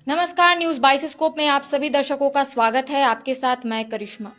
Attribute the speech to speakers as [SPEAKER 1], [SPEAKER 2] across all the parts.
[SPEAKER 1] नमस्कार, news bioscope में आप सभी दर्शकों का स्वागत है। आपके साथ मैं करिश्मा।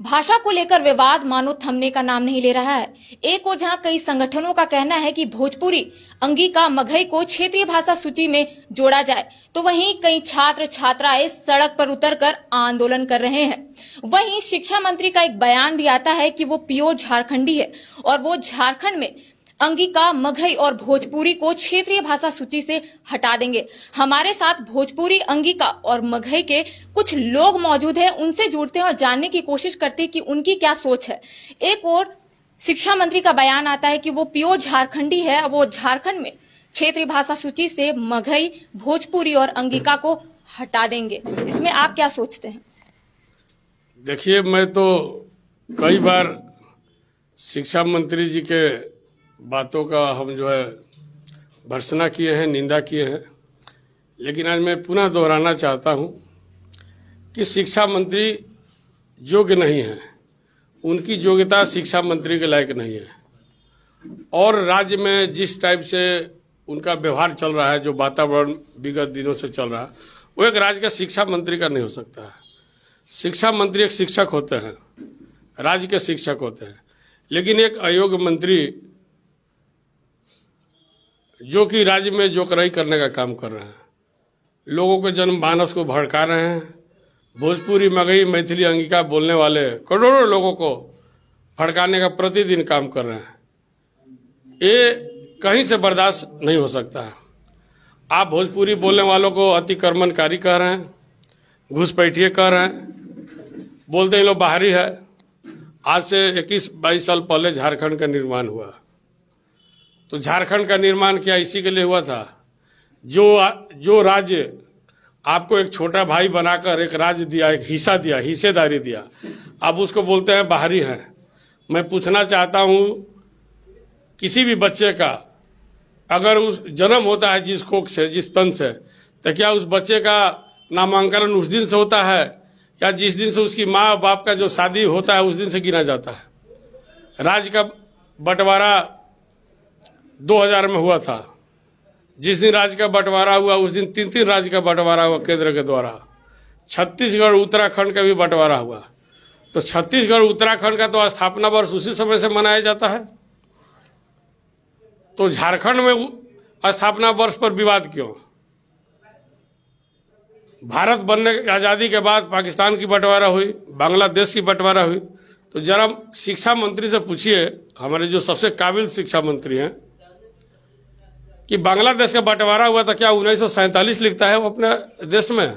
[SPEAKER 1] भाषा को लेकर विवाद मानो थमने का नाम नहीं ले रहा है। एक और जहां कई संगठनों का कहना है कि भोजपुरी, अंगिका, मगही को क्षेत्रीय भाषा सूची में जोड़ा जाए, तो वहीं कई छात्र छात्राएं सड़क पर उतरकर आंदोलन कर रहे हैं। वहीं शिक्षा मंत्री का एक बयान भी आता है कि वो प्योर झारखंडी है और वो झारखंड में अंगिका, मगही और भोजपुरी को क्षेत्रीय भाषा सूची से हटा देंगे। हमारे साथ भोजपुरी, अंगिका और मगही के कुछ लोग मौजूद हैं, उनसे जुड़ते हैं और जानने की कोशिश करते हैं कि उनकी क्या सोच है। एक और शिक्षा मंत्री का बयान आता है कि वो प्योर झारखंडी है, वो झारखंड में क्षेत्रीय भाषा सूची से मगही, भोजपुरी और अंगिका को हटा देंगे। इसमें आप क्या सोचते हैं?
[SPEAKER 2] देखिए, मैं तो कई बार शिक्षा मंत्री जी के बातों का हम भर्त्सना किए हैं, निंदा किए हैं, लेकिन आज मैं पुनः दोहराना चाहता हूं कि शिक्षा मंत्री योग्य नहीं है। उनकी योग्यता शिक्षा मंत्री के लायक नहीं है। और राज्य में जिस टाइप से उनका व्यवहार चल रहा है, जो वातावरण विगत दिनों से चल रहा है, वो एक राज्य का शिक्षा मंत्री का नहीं हो सकता है। शिक्षा मंत्री एक शिक्षक होते हैं, राज्य के शिक्षक होते हैं, लेकिन एक अयोग्य मंत्री जो कि राज्य में जोकराई करने का काम कर रहे हैं, लोगों के जनमानस को भड़का रहे हैं। भोजपुरी, मगही, मैथिली, अंगिका बोलने वाले करोड़ों लोगों को भड़काने का प्रतिदिन काम कर रहे हैं। ये कहीं से बर्दाश्त नहीं हो सकता है। आप भोजपुरी बोलने वालों को अतिक्रमणकारी कह रहे हैं, घुसपैठिए कह रहे हैं, बोलते हैं लोग बाहरी है। आज से 21-22 साल पहले झारखंड का निर्माण हुआ, तो झारखंड का निर्माण क्या इसी के लिए हुआ था? जो राज्य आपको एक छोटा भाई बनाकर एक राज्य दिया, एक हिस्सा दिया, हिस्सेदारी दिया, अब उसको बोलते हैं बाहरी हैं। मैं पूछना चाहता हूं, किसी भी बच्चे का अगर उस जन्म होता है जिस कोख से, जिस तन से, तो क्या उस बच्चे का नामांकन उस दिन से होता है या जिस दिन से उसकी माँ बाप का जो शादी होता है उस दिन से गिना जाता है? राज्य का बंटवारा 2000 में हुआ था। जिस दिन राज्य का बंटवारा हुआ उस दिन 3 राज्य का बंटवारा हुआ केंद्र के द्वारा। छत्तीसगढ़, उत्तराखंड का भी बंटवारा हुआ। तो छत्तीसगढ़, उत्तराखंड का तो स्थापना वर्ष उसी समय से मनाया जाता है। तो झारखंड में स्थापना वर्ष पर विवाद क्यों? भारत बनने आजादी के बाद पाकिस्तान की बंटवारा हुई, बांग्लादेश की बंटवारा हुई। तो जरा शिक्षा मंत्री से पूछिए, हमारे जो सबसे काबिल शिक्षा मंत्री हैं, कि बांग्लादेश का बंटवारा हुआ था क्या 1947 लिखता है वो अपने देश में,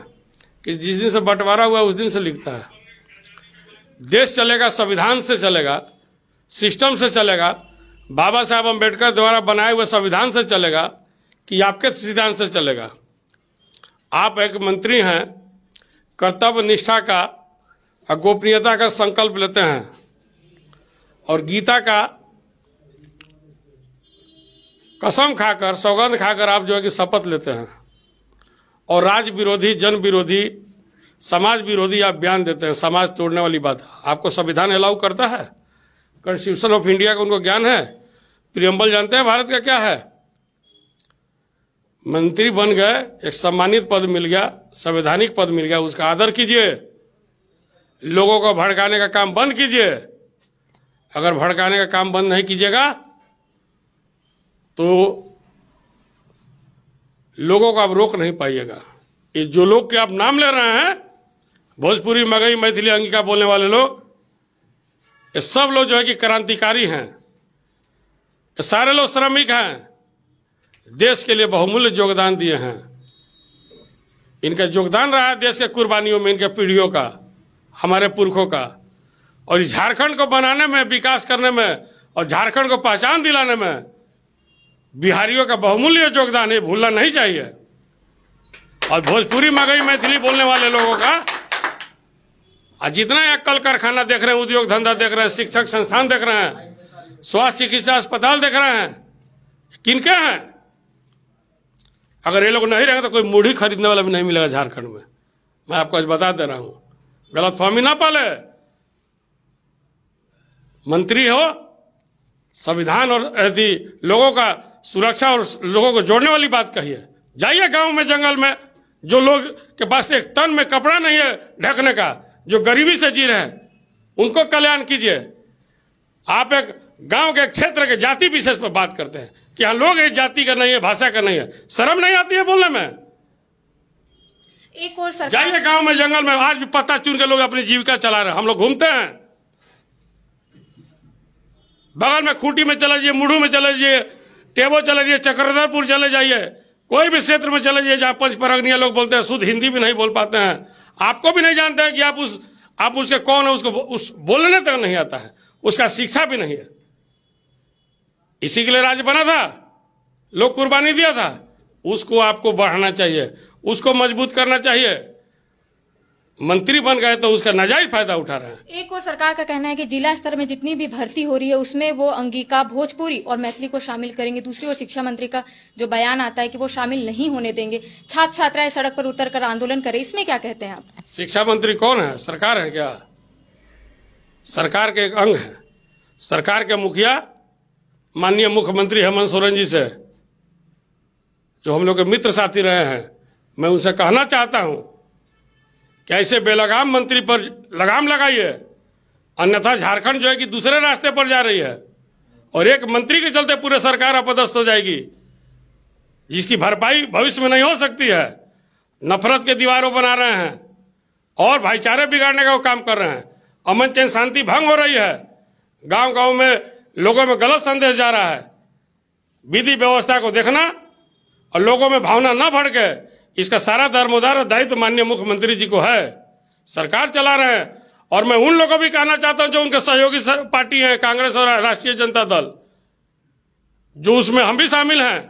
[SPEAKER 2] कि जिस दिन से बंटवारा हुआ उस दिन से लिखता है? देश चलेगा संविधान से चलेगा, सिस्टम से चलेगा, बाबा साहब अम्बेडकर द्वारा बनाए हुए संविधान से चलेगा कि आपके सिद्धांत से चलेगा? आप एक मंत्री हैं, कर्तव्य निष्ठा का और गोपनीयता का संकल्प लेते हैं और गीता का कसम खाकर, सौगंध खाकर आप कि शपथ लेते हैं और राज्य विरोधी, जन विरोधी, समाज विरोधी आप बयान देते हैं। समाज तोड़ने वाली बात आपको संविधान अलाउ करता है? कॉन्स्टिट्यूशन ऑफ इंडिया का उनको ज्ञान है? प्रियम्बल जानते हैं भारत का क्या है? मंत्री बन गए, एक सम्मानित पद मिल गया, संवैधानिक पद मिल गया, उसका आदर कीजिए। लोगों को भड़काने का काम बंद कीजिए। अगर भड़काने का काम बंद नहीं कीजिएगा तो लोगों को आप रोक नहीं पाइएगा। ये जो लोग के आप नाम ले रहे हैं, भोजपुरी, मगही, मैथिली, अंगिका बोलने वाले लोग, ये सब लोग कि क्रांतिकारी हैं। ये सारे लोग श्रमिक हैं, देश के लिए बहुमूल्य योगदान दिए हैं। इनका योगदान रहा है देश के कुर्बानियों में, इनके पीढ़ियों का, हमारे पुरखों का। और झारखंड को बनाने में, विकास करने में और झारखंड को पहचान दिलाने में बिहारियों का बहुमूल्य योगदान है, भूलना नहीं चाहिए। और भोजपुरी, मगही, मैथिली बोलने वाले लोगों का जितना यहाँ कल कारखाना देख रहे हैं, उद्योग धंधा देख रहे हैं, शिक्षक संस्थान देख रहे हैं, स्वास्थ्य चिकित्सा अस्पताल देख रहे हैं, किनके हैं? अगर ये लोग नहीं रहेंगे तो कोई मूढ़ी खरीदने वाला भी नहीं मिलेगा झारखंड में। मैं आपको आज बता दे रहा हूं, गलतफहमी ना पाले। मंत्री हो, संविधान और लोगों का सुरक्षा और लोगों को जोड़ने वाली बात कही है। जाइए गांव में, जंगल में, जो लोग के पास एक तन में कपड़ा नहीं है ढकने का, जो गरीबी से जी रहे हैं, उनको कल्याण कीजिए। आप एक गांव के क्षेत्र के जाति विशेष पर बात करते हैं कि हाँ लोग इस जाति का नहीं है, भाषा का नहीं है। शर्म नहीं आती है बोलने में?
[SPEAKER 1] एक और सरकार
[SPEAKER 2] जाइए गांव में, जंगल में, आज भी पत्ता चुन के लोग अपनी जीविका चला रहे हैं। हम लोग घूमते हैं, बगल में खूंटी में चले जाइए, मुढ़ू में चले जाइए, टेबो चले जाइए, चक्रधरपुर चले जाइए, कोई भी क्षेत्र में चले जाइए जहां पंचपरगनिया लोग बोलते हैं, शुद्ध हिंदी भी नहीं बोल पाते हैं। आपको भी नहीं जानते हैं कि आप उसके कौन है, उसको उस बोलने तक नहीं आता है, उसका शिक्षा भी नहीं है। इसी के लिए राज्य बना था, लोग कुर्बानी दिया था। उसको आपको बढ़ाना चाहिए, उसको मजबूत करना चाहिए। मंत्री बन गए तो उसका नाजायज फायदा उठा रहे हैं।
[SPEAKER 1] एक और सरकार का कहना है कि जिला स्तर में जितनी भी भर्ती हो रही है उसमें वो अंगिका, भोजपुरी और मैथिली को शामिल करेंगे। दूसरी ओर शिक्षा मंत्री का जो बयान आता है कि वो शामिल नहीं होने देंगे, छात्र छात्राएं सड़क पर उतरकर आंदोलन करें, इसमें क्या कहते हैं आप?
[SPEAKER 2] शिक्षा मंत्री कौन है? सरकार है क्या? सरकार के एक अंग है। सरकार के मुखिया माननीय मुख्यमंत्री हेमंत सोरेन जी से, जो हम लोग के मित्र साथी रहे हैं, मैं उनसे कहना चाहता हूं कि ऐसे बेलगाम मंत्री पर लगाम लगाइए, अन्यथा झारखंड जो है कि दूसरे रास्ते पर जा रही है और एक मंत्री के चलते पूरे सरकार अपदस्थ हो जाएगी, जिसकी भरपाई भविष्य में नहीं हो सकती है। नफरत के दीवारों बना रहे हैं और भाईचारे बिगाड़ने का वो काम कर रहे हैं। अमन चैन शांति भंग हो रही है, गांव गांव में लोगों में गलत संदेश जा रहा है। विधि व्यवस्था को देखना और लोगों में भावना न भड़के, इसका सारा दारोमदार दायित्व माननीय मुख्यमंत्री जी को है। सरकार चला रहे हैं और मैं उन लोगों को भी कहना चाहता हूं जो उनके सहयोगी पार्टी है, कांग्रेस और राष्ट्रीय जनता दल, जो उसमें हम भी शामिल हैं।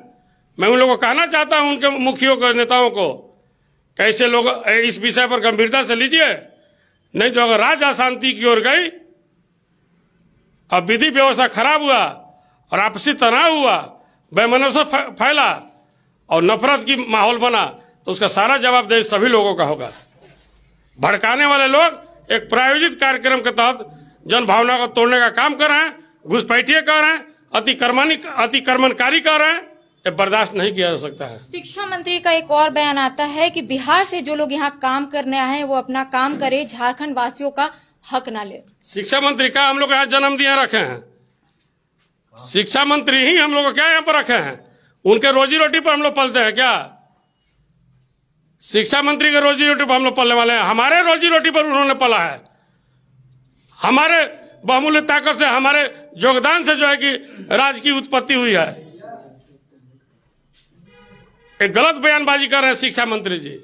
[SPEAKER 2] मैं उन लोगों को कहना चाहता हूं, उनके मुखियों को, नेताओं को, कैसे लोग इस विषय पर गंभीरता से लीजिए, नहीं तो अगर राज्य अशांति की ओर गई, अब विधि व्यवस्था खराब हुआ और आपसी तनाव हुआ, बेमनसा फैला और नफरत की माहौल बना, तो उसका सारा जवाबदेही सभी लोगों का होगा। भड़काने वाले लोग एक प्रायोजित कार्यक्रम के तहत जन भावना को तोड़ने का काम कर रहे हैं, घुसपैठिए कर रहे हैं, अतिक्रमणकारी कर रहे हैं। ये बर्दाश्त नहीं किया जा सकता है।
[SPEAKER 1] शिक्षा मंत्री का एक और बयान आता है कि बिहार से जो लोग यहाँ काम करने आए हैं वो अपना काम करे, झारखंड वासियों का हक ना ले।
[SPEAKER 2] शिक्षा मंत्री का हम लोग यहाँ जन्म दिए रखे हैं, शिक्षा मंत्री ही हम लोग को क्या यहाँ पर रखे हैं? उनके रोजी रोटी पर हम लोग पलते हैं क्या? शिक्षा मंत्री के रोजी रोटी पर हम लोग पलने वाले हैं? हमारे रोजी रोटी पर उन्होंने पला है। हमारे बहुमूल्य ताकत से, हमारे योगदान से जो है कि राज्य की उत्पत्ति हुई है। एक गलत बयानबाजी कर रहे हैं शिक्षा मंत्री जी।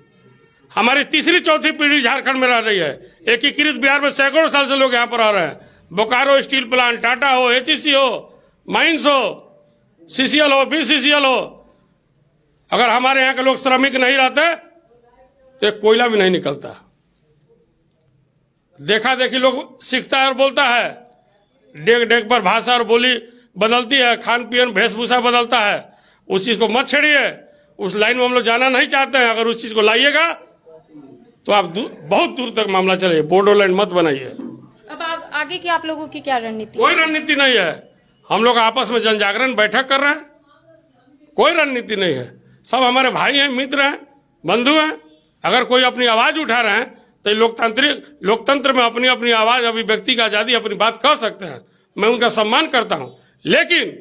[SPEAKER 2] हमारी तीसरी चौथी पीढ़ी झारखंड में रह रही है। एकीकृत बिहार में सैकड़ों साल से लोग यहाँ पर आ रहे हैं। बोकारो स्टील प्लांट, टाटा हो, एचईसी हो, माइंस हो, सीसीएल हो, बीसीसीएल हो, अगर हमारे यहाँ के लोग श्रमिक नहीं रहते तो कोयला भी नहीं निकलता। देखा देखी लोग सीखता है और बोलता है, डेग डेग पर भाषा और बोली बदलती है, खान पीन वेशभूषा बदलता है। उस चीज को मत छेड़िए, उस लाइन में हम लोग जाना नहीं चाहते हैं। अगर उस चीज को लाइएगा तो आप बहुत दूर तक मामला चले, बोडोलैंड मत बनाइए।
[SPEAKER 1] अब आगे की आप लोगों की क्या रणनीति?
[SPEAKER 2] कोई रणनीति नहीं है। हम लोग आपस में जन जागरण बैठक कर रहे हैं, कोई रणनीति नहीं है। सब हमारे भाई हैं, मित्र हैं, बंधु हैं। अगर कोई अपनी आवाज उठा रहे हैं तो लोकतंत्र में अपनी अपनी आवाज, अभिव्यक्ति की आजादी, अपनी बात कह सकते हैं। मैं उनका सम्मान करता हूं, लेकिन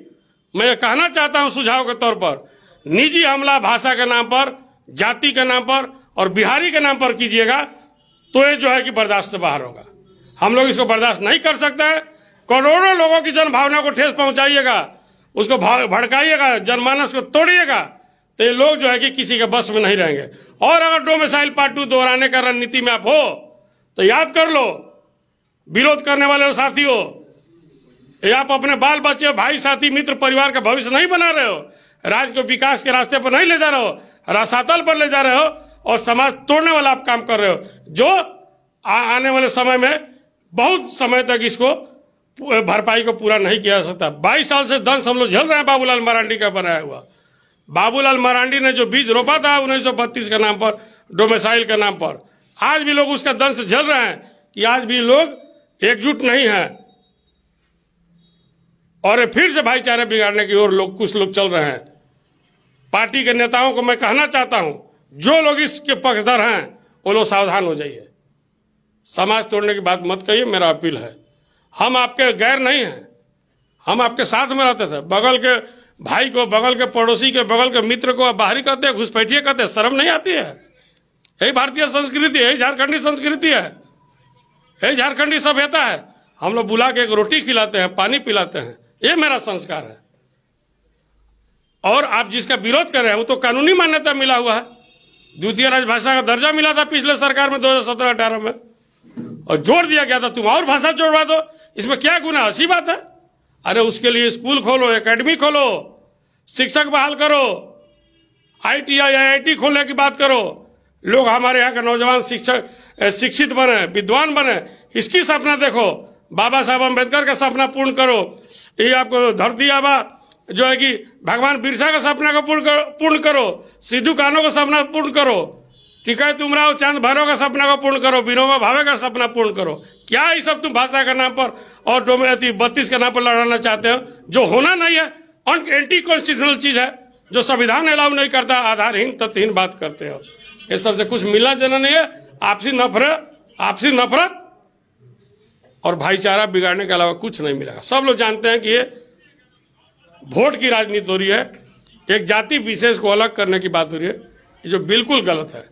[SPEAKER 2] मैं ये कहना चाहता हूं सुझाव के तौर पर, निजी हमला भाषा के नाम पर, जाति के नाम पर और बिहारी के नाम पर कीजिएगा तो ये जो है कि बर्दाश्त से बाहर होगा। हम लोग इसको बर्दाश्त नहीं कर सकते हैं। करोड़ों लोगों की जनभावना को ठेस पहुंचाइएगा, उसको भड़काइएगा, जनमानस को तोड़िएगा, तो ये लोग जो है कि किसी के बस में नहीं रहेंगे। और अगर डोमिसाइल पार्ट 2 दोहराने का रणनीति में आप हो तो याद कर लो, विरोध करने वाले साथियों, आप अपने बाल बच्चे, भाई, साथी, मित्र, परिवार का भविष्य नहीं बना रहे हो, राज्य को विकास के रास्ते पर नहीं ले जा रहे हो, रसातल पर ले जा रहे हो और समाज तोड़ने वाला आप काम कर रहे हो, जो आने वाले समय में बहुत समय तक इसको भरपाई को पूरा नहीं किया जा सकता। 22 साल से दंश हम लोग झेल रहे हैं बाबूलाल मरांडी का बनाया हुआ। बाबूलाल मरांडी ने जो बीज रोपा था 1932 के नाम पर, डोमिसाइल के नाम पर, आज भी लोग उसका दंश झेल रहे हैं कि आज भी लोग एकजुट नहीं है और फिर से भाईचारे बिगाड़ने की ओर कुछ लोग चल रहे हैं। पार्टी के नेताओं को मैं कहना चाहता हूं, जो लोग इसके पक्षधर हैं वो लोग सावधान हो जाइए। समाज तोड़ने की बात मत कहिए, मेरा अपील है। हम आपके गैर नहीं हैं, हम आपके साथ में रहते थे। बगल के भाई को, बगल के पड़ोसी के, बगल के मित्र को बाहरी कहते हैं, घुसपैठिए कहते हैं। शर्म नहीं आती है? यही भारतीय संस्कृति है, यही झारखंडी संस्कृति है, यही झारखंडी सभ्यता है। हम लोग बुला के एक रोटी खिलाते हैं, पानी पिलाते हैं, ये मेरा संस्कार है। और आप जिसका विरोध कर रहे हैं वो तो कानूनी मान्यता मिला हुआ है, द्वितीय राजभाषा का दर्जा मिला था पिछले सरकार में 2017-18 में, और जोड़ दिया गया था तुम और भाषा जोड़वा दो। इसमें क्या गुनाह? अच्छी बात है। अरे उसके लिए स्कूल खोलो, एकेडमी खोलो, शिक्षक बहाल करो, ITI IIT खोलने की बात करो। लोग हमारे यहाँ के नौजवान शिक्षित बने, विद्वान बने, इसकी सपना देखो। बाबा साहब अम्बेडकर का सपना पूर्ण करो। ये आपको धरती आबा जो है कि भगवान बिरसा का सपना को पूर्ण करो, सिद्धू कान्हू का सपना पूर्ण करो, टिकाई तुमराव चांद भैरव का सपना को पूर्ण करो, विनोबा भावे का सपना पूर्ण करो। क्या ये सब तुम भाषा के नाम पर और 32 के नाम पर लड़ाना चाहते हो? जो होना नहीं है, एंटी कॉन्स्टिट्यूशनल चीज है, जो संविधान अलाउ नहीं करता। आधारहीन तथ्यहीन बात करते हो। ये सबसे कुछ मिलना जुलना नहीं है। आपसी नफरत और भाईचारा बिगाड़ने के अलावा कुछ नहीं मिलेगा। सब लोग जानते हैं कि ये वोट की राजनीति हो रही है, एक जाति विशेष को अलग करने की बात हो रही है, जो बिल्कुल गलत है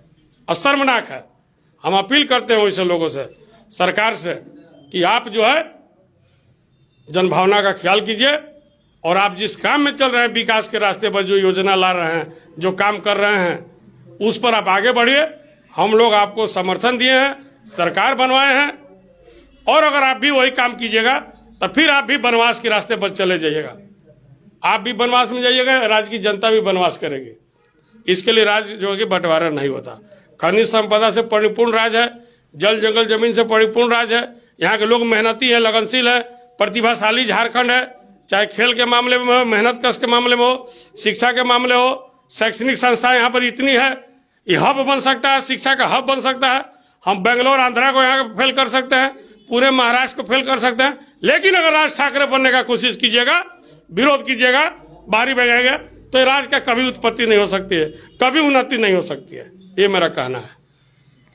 [SPEAKER 2] और शर्मनाक है। हम अपील करते हैं ऐसे लोगों से, सरकार से, कि आप जो है जनभावना का ख्याल कीजिए और आप जिस काम में चल रहे हैं, विकास के रास्ते पर जो योजना ला रहे हैं, जो काम कर रहे हैं, उस पर आप आगे बढ़िए। हम लोग आपको समर्थन दिए हैं, सरकार बनवाए हैं, और अगर आप भी वही काम कीजिएगा तो फिर आप भी वनवास के रास्ते पर चले जाइएगा। आप भी वनवास में जाइएगा, राज्य की जनता भी वनवास करेगी। इसके लिए राज्य जो है कि बंटवारा नहीं होता। खनिज संपदा से परिपूर्ण राज्य है, जल जंगल जमीन से परिपूर्ण राज्य है। यहाँ के लोग मेहनती है, लगनशील है, प्रतिभाशाली झारखंड है। चाहे खेल के मामले में हो, मेहनत कश के मामले में हो, शिक्षा के मामले हो, शैक्षणिक संस्थाएं यहाँ पर इतनी है, ये हब बन सकता है, शिक्षा का हब बन सकता है। हम बेंगलोर आंध्रा को यहाँ फेल कर सकते हैं, पूरे महाराष्ट्र को फेल कर सकते हैं। लेकिन अगर राज ठाकरे बनने का कोशिश कीजिएगा, विरोध कीजिएगा, बाहरी बजाएगा, तो राज्य का कभी उत्पत्ति नहीं हो सकती है, कभी उन्नति नहीं हो सकती है। ये मेरा कहना है।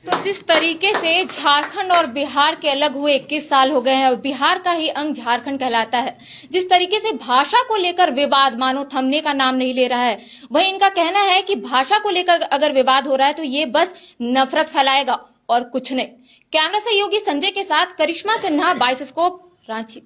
[SPEAKER 1] तो जिस तरीके से झारखंड और बिहार के अलग हुए 21 साल हो गए हैं और बिहार का ही अंग झारखंड कहलाता है, जिस तरीके से भाषा को लेकर विवाद मानो थमने का नाम नहीं ले रहा है, वही इनका कहना है कि भाषा को लेकर अगर विवाद हो रहा है तो ये बस नफरत फैलाएगा और कुछ नहीं। कैमरा सहयोगी संजय के साथ करिश्मा सिन्हा, बाइस्कोप, रांची।